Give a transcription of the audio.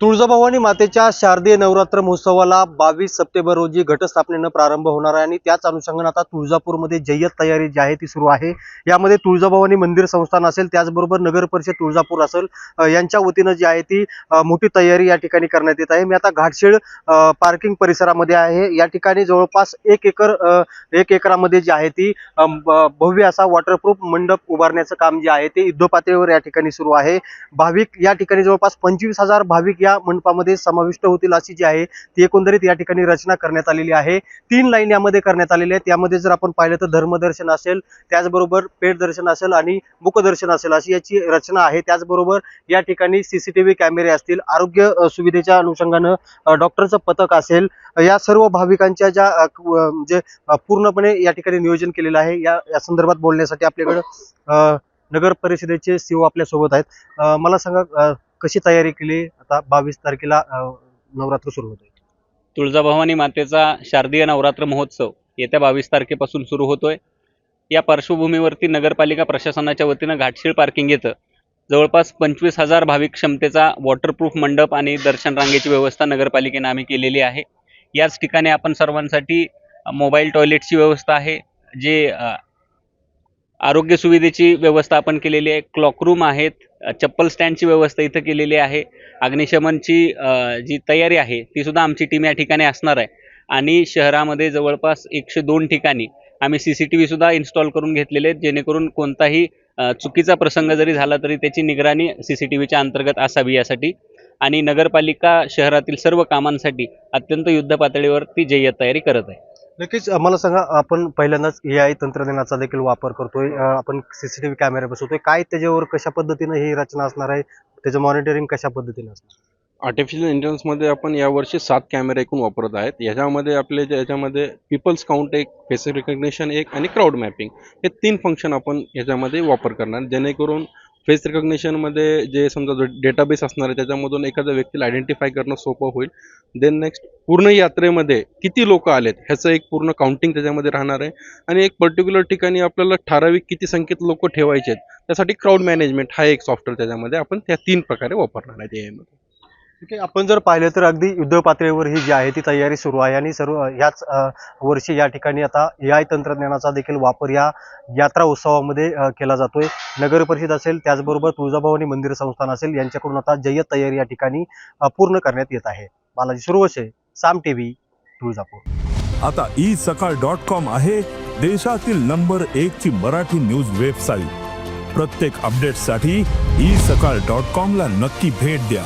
तुळजाभवानी मातेच्या शारदीय नवरात्र महोत्सवाला 22 सप्टेंबर रोजी घटस्थापनेनं प्रारंभ होणार आहे आणि त्याच अनुषंगाने आता तुळजापूरमध्ये जय्यत तयारी जी आहे ती सुरू आहे। यामध्ये तुळजाभवानी मंदिर संस्थान असेल, त्याचबरोबर नगर परिषद तुळजापूर असेल, यांच्या वतीनं जी आहे ती मोठी तयारी या ठिकाणी करण्यात येत आहे। मी आता घाटशीळ पार्किंग परिसरामध्ये आहे। या ठिकाणी जवळपास 1 एकरामध्ये जी आहे ती भव्य असा वॉटरप्रूफ मंडप उभारण्याचं काम जे आहे ते युद्धपातळीवर या ठिकाणी सुरू आहे। भाविक या ठिकाणी जवळपास 25,000 भाविक या मंडपामध्ये समाविष्ट होतील अशी जी आहे ती एकंदरीत या ठिकाणी रचना करण्यात आलेली आहे। 3 लाईन यामध्ये करण्यात आलेल्या आहेत। यामध्ये जर आपण पाहिलं तर धर्मदर्शन असेल, त्याचबरोबर पेट दर्शन असेल आणि मुखदर्शन असेल अशी याची रचना आहे। त्याचबरोबर या ठिकाणी सीसीटीव्ही कॅमेरे असतील, आरोग्य सुविधेच्या अनुषंगानं डॉक्टरचं पथक असेल, या सर्व भाविकांच्या ज्या म्हणजे पूर्णपणे या ठिकाणी नियोजन केलेलं आहे। या संदर्भात बोलण्यासाठी आपल्याकडे नगर परिषदेचे सीओ आपल्या सोबत आहेत। मला सांगा कशी तयारी केली? आता 22 तारखेला नवरात्र सुरू होते। तुळजाभवानी मातेचा शारदीय नवरात्र महोत्सव येत्या 22 तारखेपासून सुरू होतोय। या पार्श्वभूमीवरती नगरपालिका प्रशासनाच्या वतीनं घाटशीळ पार्किंग येतं जवळपास 25,000 भाविक क्षमतेचा वॉटरप्रूफ मंडप आणि दर्शन रांगेची व्यवस्था नगरपालिकेने आम्ही केलेली आहे। याच ठिकाणी आपण सर्वांसाठी मोबाईल टॉयलेटची व्यवस्था आहे, जे आरोग्य सुविधेची व्यवस्था आपण केलेली आहे। क्लॉक रूम आहेत, चप्पल स्टँडची व्यवस्था इथं केलेली आहे। अग्निशमनची जी तयारी आहे ती सुद्धा आमची टीम या ठिकाणी असणार आहे आणि शहरामध्ये जवळपास 102 ठिकाणी आम्ही सीसीटीव्ही सुद्धा इन्स्टॉल करून घेतलेले आहेत, जेणेकरून कोणताही चुकीचा प्रसंग जरी झाला तरी त्याची निगराणी सीसीटीव्हीच्या अंतर्गत असावी यासाठी। आणि नगरपालिका शहरातील सर्व कामांसाठी अत्यंत युद्ध पातळीवरती जय्यत तयारी करत आहे। नक्कीच मला सांगा, आपण पहिल्यांदाच AI तंत्रज्ञानाचा देखील वापर करतोय, आपण सीसीटीव्ही कॅमेरे बसवतोय, काय त्याच्यावर कशा पद्धतीने ही रचना असणार आहे, त्याचं मॉनिटरिंग कशा पद्धतीने असणार? आर्टिफिशियल इंटेलिजन्समध्ये आपण यावर्षी 7 कॅमेरे एकूण वापरत आहेत। याच्यामध्ये आपले याच्यामध्ये पीपल्स काउंट एक, फेस रिकग्निशन एक आणि क्राऊड मॅपिंग हे 3 फंक्शन आपण याच्यामध्ये वापर करणार, जेणेकरून फेस रिकग्निशनमध्ये जे समजा डेटाबेस असणार आहे त्याच्यामधून एखाद्या व्यक्तीला आयडेंटिफाय करणं सोपं होईल। देन नेक्स्ट पूर्ण यात्रेमध्ये किती लोक आलेत ह्याचं एक पूर्ण काउंटिंग त्याच्यामध्ये राहणार आहे आणि एक पर्टिक्युलर ठिकाणी आपल्याला ठराविक किती संख्येत लोक ठेवायचे आहेत त्यासाठी क्राऊड मॅनेजमेंट हा एक सॉफ्टवेअर त्याच्यामध्ये आपण त्या 3 प्रकारे वापरणार आहे AI मध्ये। ठीक आहे, आपण जर पाहिलं तर अगदी युद्ध पातळीवर ही जी आहे ती तयारी सुरू आहे आणि सर्व ह्याच वर्षी या ठिकाणी आता AI तंत्रज्ञानाचा देखील वापर या यात्रा उत्सवामध्ये केला जातोय। नगर परिषद असेल, त्याचबरोबर तुळजाभवानी मंदिर संस्थान असेल, यांच्याकडून आता जय्यत तयारी या ठिकाणी पूर्ण करण्यात येत आहे। बालाजी सुरवसे, साम टीव्ही, तुळजापूर। आता isakal.com आहे देशातील नंबर 1 ची मराठी न्यूज वेबसाईट। प्रत्येक अपडेटसाठी isakal.com ला नक्की भेट द्या।